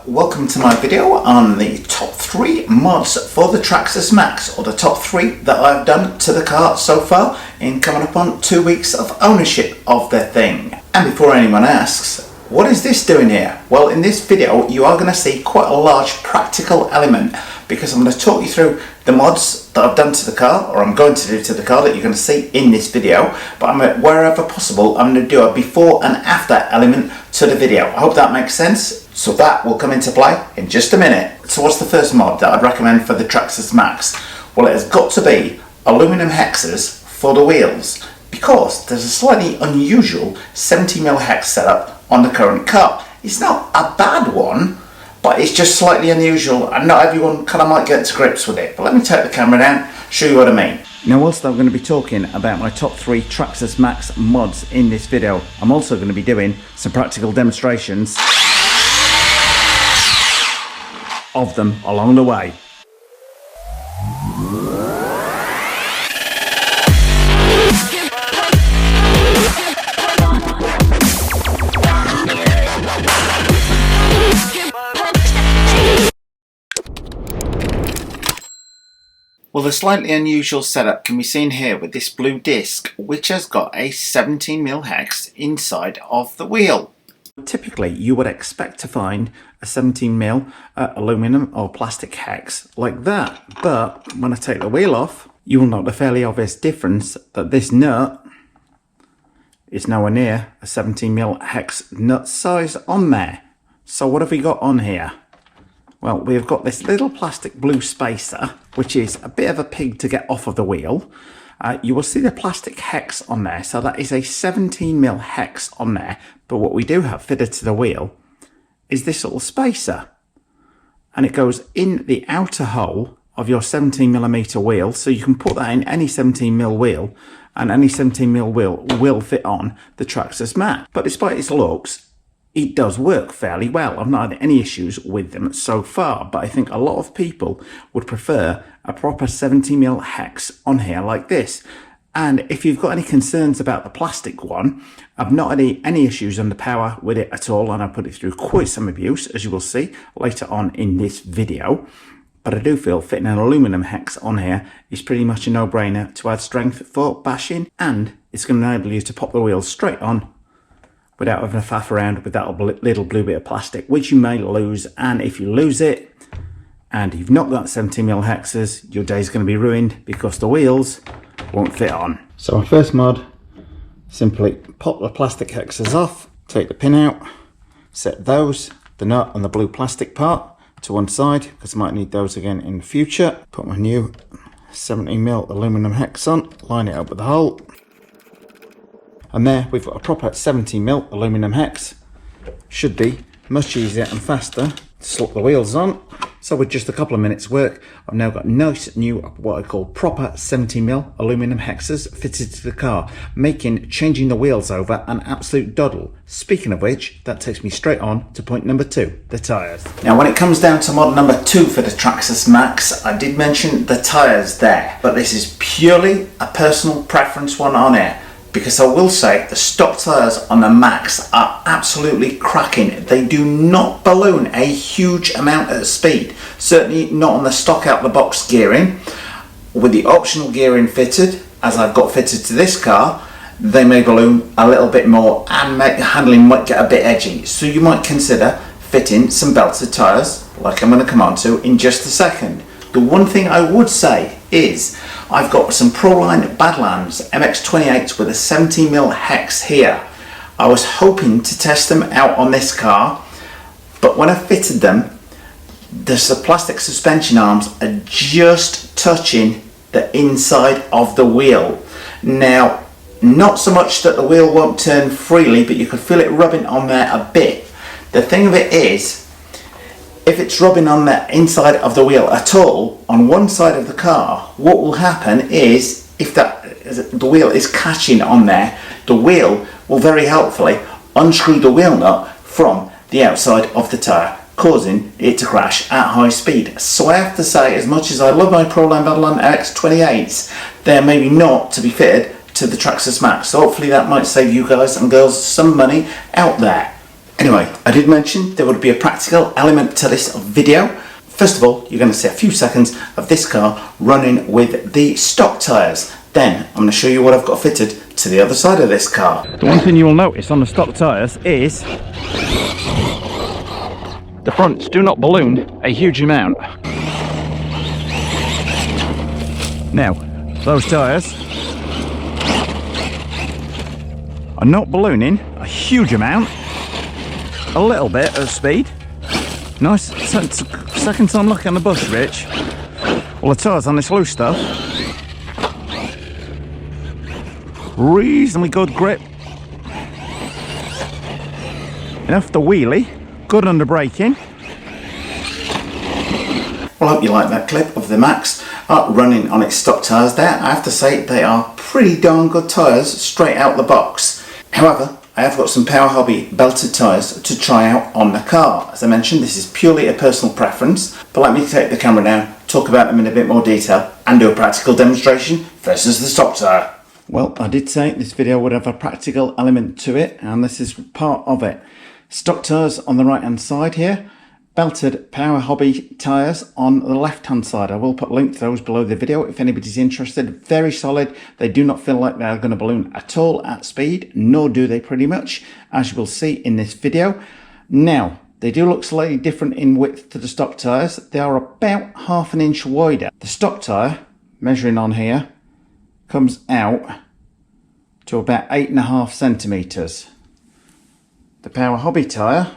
welcome to my video on the top 3 mods for the Traxxas Maxx, or the top 3 that I've done to the car so far in coming up on 2 weeks of ownership of the thing. And before anyone asks, what is this doing here? Well, in this video you are going to see quite a large practical element, because I'm going to talk you through the mods that I've done to the car, or I'm going to do to the car, that you're going to see in this video. But wherever possible, I'm going to do a before and after element to the video. I hope that makes sense. So that will come into play in just a minute. So what's the first mod that I'd recommend for the Traxxas Maxx? Well, it has got to be aluminum hexes for the wheels, because there's a slightly unusual 70mm hex setup on the current car. It's not a bad one, but it's just slightly unusual, and not everyone kind of might get to grips with it. But let me take the camera down, show you what I mean. Now, whilst I'm going to be talking about my top 3 Traxxas Maxx mods in this video, I'm also going to be doing some practical demonstrations of them along the way. Well, the slightly unusual setup can be seen here with this blue disc, which has got a 17mm hex inside of the wheel. Typically you would expect to find a 17mm aluminum or plastic hex like that, but when I take the wheel off, you will note the fairly obvious difference that this nut is nowhere near a 17mm hex nut size on there. So what have we got on here? Well, we've got this little plastic blue spacer, which is a bit of a pig to get off of the wheel. You will see the plastic hex on there, so that is a 17mm hex on there. But what we do have fitted to the wheel is this little spacer, and it goes in the outer hole of your 17mm wheel, so you can put that in any 17mm wheel, and any 17mm wheel will fit on the Traxxas Maxx. But despite its looks, it does work fairly well. I've not had any issues with them so far, but I think a lot of people would prefer a proper 70mm hex on here like this. And if you've got any concerns about the plastic one, I've not had any issues on the power with it at all, and I put it through quite some abuse, as you will see later on in this video. But I do feel fitting an aluminum hex on here is pretty much a no-brainer to add strength for bashing, and it's going to enable you to pop the wheels straight on without having to faff around with that little blue bit of plastic, which you may lose. And if you lose it and you've not got 70mm hexes, your day's going to be ruined, because the wheels won't fit on. So my first mod, simply pop the plastic hexes off, take the pin out, set those, the nut and the blue plastic part, to one side, because I might need those again in the future. Put my new 70mm aluminum hex on, line it up with the hole. And there we've got a proper 17mm aluminum hex. Should be much easier and faster to slot the wheels on. So with just a couple of minutes work, I've now got nice new, what I call proper 17mm aluminum hexes fitted to the car, making changing the wheels over an absolute doddle. Speaking of which, that takes me straight on to point number 2, the tyres. Now when it comes down to mod number 2 for the Traxxas Maxx, I did mention the tyres there, but this is purely a personal preference one on here. Because I will say the stock tyres on the Maxx are absolutely cracking. They do not balloon a huge amount at speed. Certainly not on the stock out the box gearing. With the optional gearing fitted, as I've got fitted to this car, they may balloon a little bit more, and the handling might get a bit edgy. So you might consider fitting some belted tyres, like I'm going to come on to in just a second. The one thing I would say is I've got some Proline Badlands MX-28s with a 70mm hex here. I was hoping to test them out on this car, but when I fitted them, the plastic suspension arms are just touching the inside of the wheel. Now, not so much that the wheel won't turn freely, but you can feel it rubbing on there a bit. The thing of it is, if it's rubbing on the inside of the wheel at all, on one side of the car, what will happen is, if the wheel is catching on there, the wheel will very helpfully unscrew the wheel nut from the outside of the tyre, causing it to crash at high speed. So I have to say, as much as I love my Proline Badland MX-28s, they're maybe not to be fitted to the Traxxas Maxx. So hopefully that might save you guys and girls some money out there. Anyway, I did mention there would be a practical element to this video. First of all, you're going to see a few seconds of this car running with the stock tyres. Then I'm going to show you what I've got fitted to the other side of this car. The one thing you will notice on the stock tyres is the fronts do not balloon a huge amount. Now, those tyres are not ballooning a huge amount, a little bit of speed. Nice, second time looking on the bush, Rich. Well, the tyres on this loose stuff, reasonably good grip. Enough to wheelie, good under braking. Well, I hope you like that clip of the Maxx running on its stock tyres there. I have to say they are pretty darn good tyres straight out the box. However, I have got some Power Hobby belted tyres to try out on the car. As I mentioned, this is purely a personal preference, but let me take the camera down, talk about them in a bit more detail and do a practical demonstration versus the stock tyre. Well, I did say this video would have a practical element to it, and this is part of it. Stock tyres on the right hand side here, belted Power Hobby tyres on the left hand side. I will put a link to those below the video if anybody's interested. Very solid. They do not feel like they're going to balloon at all at speed, nor do they pretty much, as you will see in this video. Now, they do look slightly different in width to the stock tyres. They are about ½ an inch wider. The stock tyre, measuring on here, comes out to about 8.5 centimetres. The Power Hobby tyre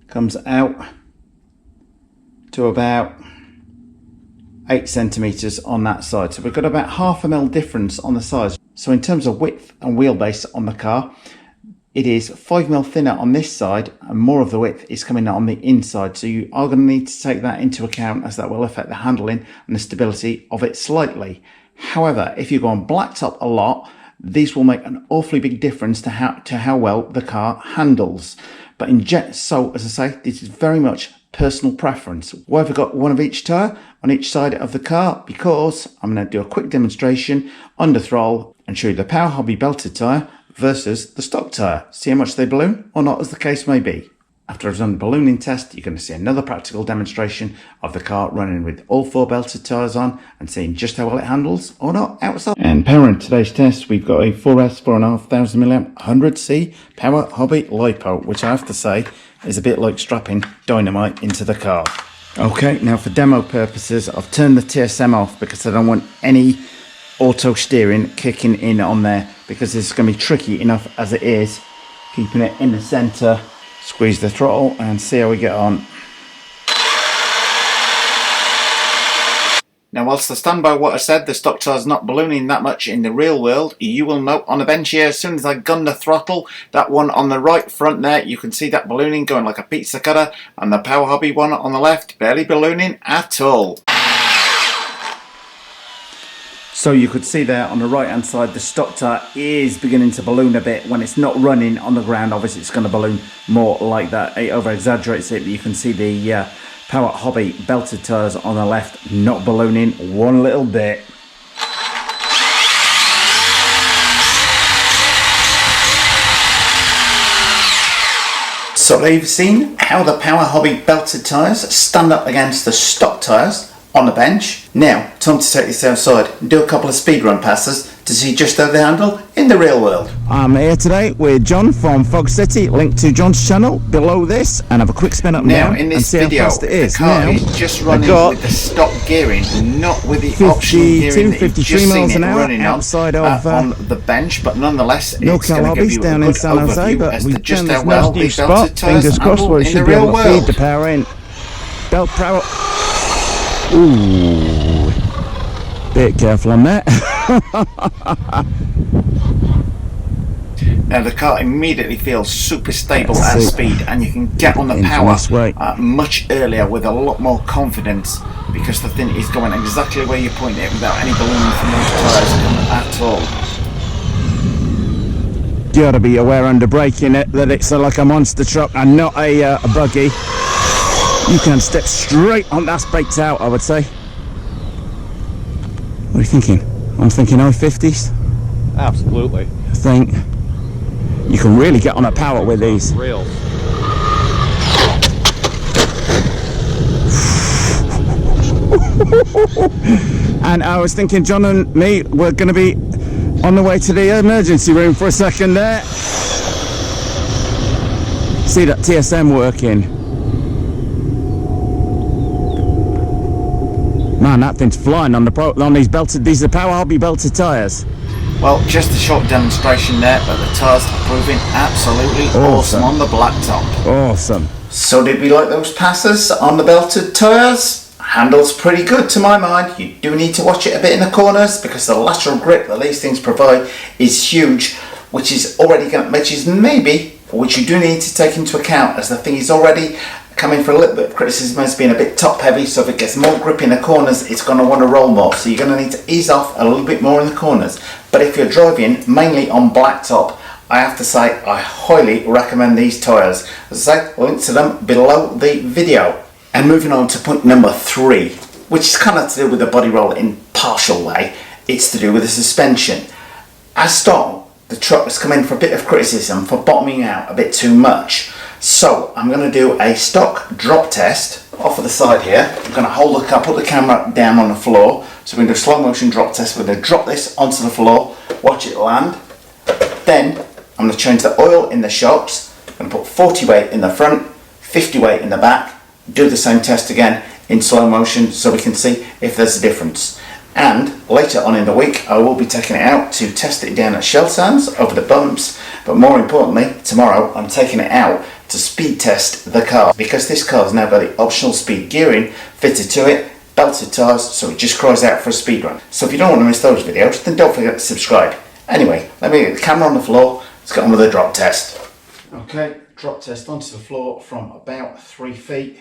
comes out to about 8 centimetres on that side. So we've got about ½ a mil difference on the size. So in terms of width and wheelbase on the car, it is 5 mil thinner on this side and more of the width is coming out on the inside. So you are going to need to take that into account, as that will affect the handling and the stability of it slightly. However, if you go on blacktop a lot, these will make an awfully big difference to how well the car handles. But so as I say, this is very much personal preference. Why have I got one of each tyre on each side of the car? Because I'm going to do a quick demonstration under throttle and show you the Power Hobby belted tyre versus the stock tyre. See how much they balloon or not, as the case may be. After I've done the ballooning test, you're going to see another practical demonstration of the car running with all 4 belted tyres on and seeing just how well it handles or not outside. And powering today's test, we've got a 4S 4.5 mAh 100C Power Hobby LiPo, which I have to say is a bit like strapping dynamite into the car. Okay, now for demo purposes, I've turned the TSM off because I don't want any auto steering kicking in on there, because it's going to be tricky enough as it is, keeping it in the centre. Squeeze the throttle and see how we get on. Now, whilst I stand by what I said, the stock tyre's not ballooning that much in the real world, you will note on the bench here, as soon as I gun the throttle, that one on the right front there, you can see that ballooning going like a pizza cutter, and the Power Hobby one on the left, barely ballooning at all. So you could see there on the right hand side, the stock tyre is beginning to balloon a bit. When it's not running on the ground, obviously it's going to balloon more like that. It over exaggerates it, but you can see the Power Hobby belted tyres on the left not ballooning one little bit. So there you've seen how the Power Hobby belted tyres stand up against the stock tyres on the bench. Now, time to take this outside and do a couple of speed run passes to see just how they handle in the real world. I'm here today with John from Fog City. Link to John's channel below this, and have a quick spin up now in this and see video, how fast it is. The car is just running with the stock gearing, not with the optional gearing that 53 miles an hour running outside on the bench, but nonetheless no it's going to give you down a in good San Jose, overview but as to we've just done how this well nice new the spot. belted tyres Fingers crossed, where it in should the be real able to feed world. the power in. Belt power. Ooh, bit careful on that. Now the car immediately feels super stable at speed, and you can get on the power much earlier with a lot more confidence, because the thing is going exactly where you point it without any ballooning from those tyres at all. You got to be aware under braking it that it's like a monster truck and not a buggy. You can step straight on, that's braked out, I would say. What are you thinking? I'm thinking high 50s. Absolutely. I think. You can really get on a power with these. Real. And I was thinking John and me were going to be on the way to the emergency room for a second there. See that TSM working. Man, that thing's flying on these belted. These are Power Hobby belted tyres. Well, just a short demonstration there, but the tyres are proving absolutely awesome on the blacktop. Awesome. So did we like those passes on the belted tyres? Handles pretty good to my mind. You do need to watch it a bit in the corners because the lateral grip that these things provide is huge, which is maybe which you do need to take into account, as the thing is already coming for a little bit of criticism as being a bit top heavy. So if it gets more grip in the corners, it's going to want to roll more, so you're going to need to ease off a little bit more in the corners. But if you're driving mainly on blacktop, I have to say I highly recommend these tyres. As I say, link to them below the video. And moving on to point number 3, which is kind of to do with the body roll in partial way. It's to do with the suspension. As stock, the truck has come in for a bit of criticism for bottoming out a bit too much. So I'm going to do a stock drop test off of the side here. I'm going to hold the car, put the camera down on the floor. So we're going to do a slow motion drop test. We're going to drop this onto the floor, watch it land. Then I'm going to change the oil in the shocks. I'm going to put 40 weight in the front, 50 weight in the back. Do the same test again in slow motion so we can see if there's a difference. And later on in the week I will be taking it out to test it down at shell sands over the bumps, but more importantly tomorrow I'm taking it out to speed test the car, because this car has now got the optional speed gearing fitted to it, belted tyres, so it just cries out for a speed run. So if you don't want to miss those videos, then don't forget to subscribe. Anyway, let me get the camera on the floor, let's get on with the drop test. Okay, drop test onto the floor from about 3 feet.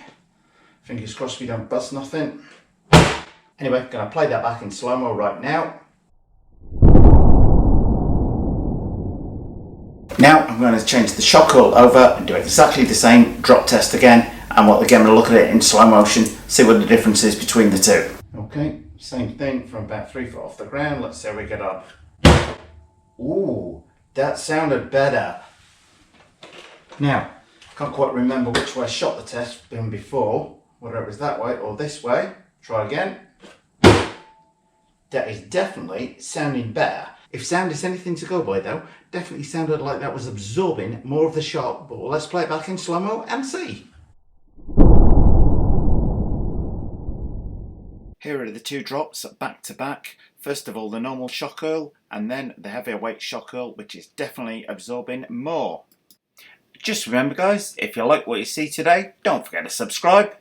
Fingers crossed we don't bust nothing. Anyway, going to play that back in slow-mo right now. Now I'm going to change the shock oil over and do exactly the same drop test again. And we'll again look at it in slow motion, see what the difference is between the two. Okay, same thing from about 3 foot off the ground. Let's see how we get on. Ooh, that sounded better. Now, can't quite remember which way I shot the test before. Whether it was that way or this way. Try again. That is definitely sounding better. If sound is anything to go by though, definitely sounded like that was absorbing more of the shock. But let's play it back in slow-mo and see. Here are the two drops back to back. First of all the normal shock oil, and then the heavier weight shock oil, which is definitely absorbing more. Just remember guys, if you like what you see today, don't forget to subscribe.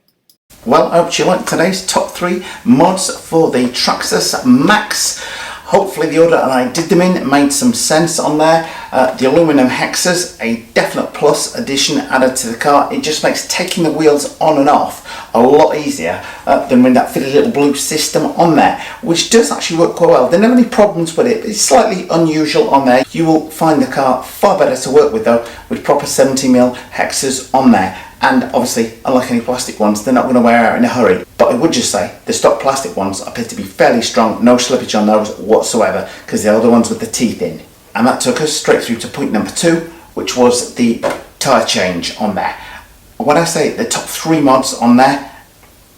Well, I hope you liked today's top 3 mods for the Traxxas Maxx. Hopefully the order that I did them in made some sense on there. The aluminum hexes, a definite plus addition added to the car. It just makes taking the wheels on and off a lot easier than with that fitted little blue system on there, which does actually work quite well. There are never any problems with it. It's slightly unusual on there. You will find the car far better to work with though, with proper 70mm hexes on there. And obviously, unlike any plastic ones, they're not going to wear out in a hurry. But I would just say, the stock plastic ones appear to be fairly strong, no slippage on those whatsoever, because they're the ones with the teeth in. And that took us straight through to point number 2, which was the tyre change on there. When I say the top 3 mods on there,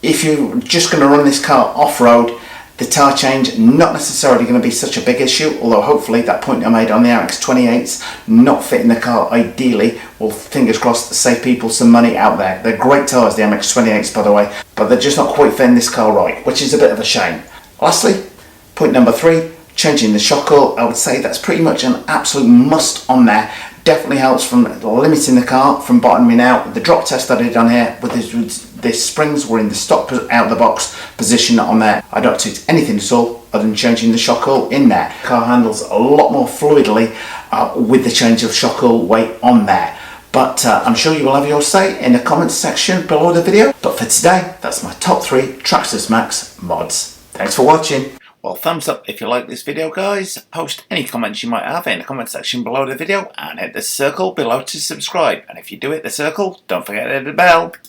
if you're just going to run this car off-road, the tyre change not necessarily going to be such a big issue, although hopefully that point I made on the RX28s not fitting the car ideally will, fingers crossed, save people some money out there. They're great tyres, the MX28s by the way, but they're just not quite fitting this car right, which is a bit of a shame. Lastly, point number 3, changing the shock oil. I would say that's pretty much an absolute must on there. Definitely helps from limiting the car from bottoming out. The drop test I did on here with the springs were in the stock out of the box position on there. I don't do anything at all other than changing the shock oil in there. The car handles a lot more fluidly with the change of shock oil weight on there. But I'm sure you will have your say in the comments section below the video. But for today, that's my top 3 Traxxas Maxx mods. Thanks for watching. Well, thumbs up if you like this video guys, post any comments you might have in the comment section below the video, and hit the circle below to subscribe. And if you do hit the circle, don't forget to hit the bell.